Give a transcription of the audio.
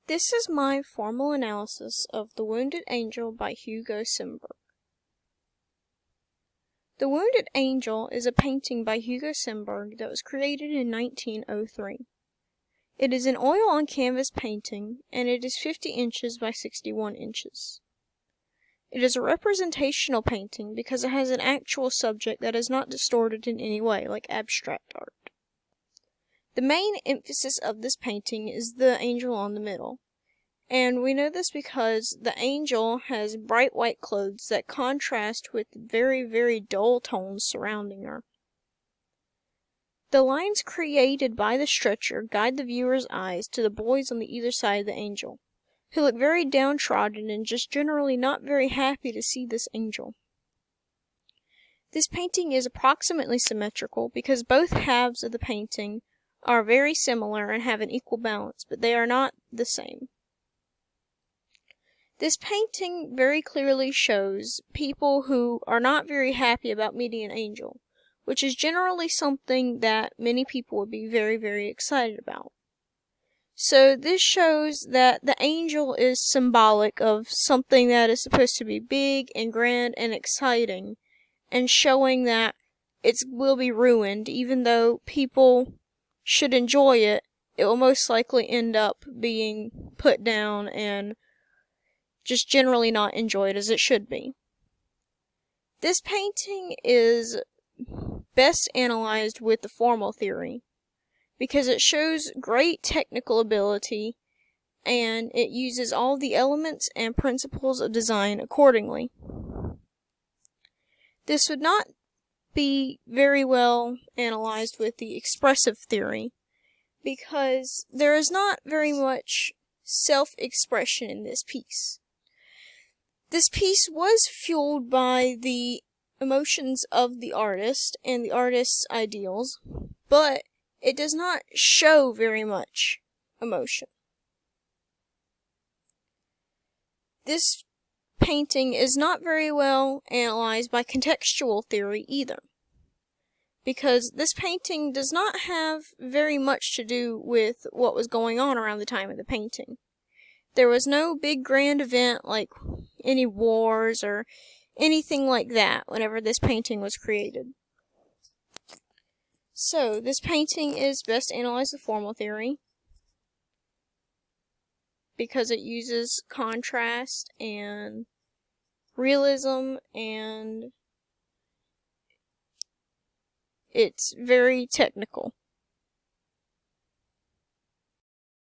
This is my formal analysis of The Wounded Angel by Hugo Simberg. The Wounded Angel is a painting by Hugo Simberg that was created in 1903. It is an oil-on-canvas painting, and it is 50 inches by 61 inches. It is a representational painting because it has an actual subject that is not distorted in any way, like abstract art. The main emphasis of this painting is the angel on the middle, and we know this because the angel has bright white clothes that contrast with very, very dull tones surrounding her. The lines created by the stretcher guide the viewer's eyes to the boys on either side of the angel, who look very downtrodden and just generally not very happy to see this angel. This painting is approximately symmetrical because both halves of the painting are very similar and have an equal balance, but they are not the same. This painting very clearly shows people who are not very happy about meeting an angel, which is generally something that many people would be very, very excited about. So this shows that the angel is symbolic of something that is supposed to be big and grand and exciting, and showing that it will be ruined. Even though people should enjoy it, it will most likely end up being put down and just generally not enjoyed as it should be. This painting is best analyzed with the formal theory, because it shows great technical ability, and it uses all the elements and principles of design accordingly. This would not be very well analyzed with the expressive theory, because there is not very much self-expression in this piece. This piece was fueled by the emotions of the artist and the artist's ideals, but it does not show very much emotion. This painting is not very well analyzed by contextual theory either, because this painting does not have very much to do with what was going on around the time of the painting. There was no big grand event like any wars or anything like that whenever this painting was created. So, this painting is best analyzed with formal theory because it uses contrast and realism, and it's very technical.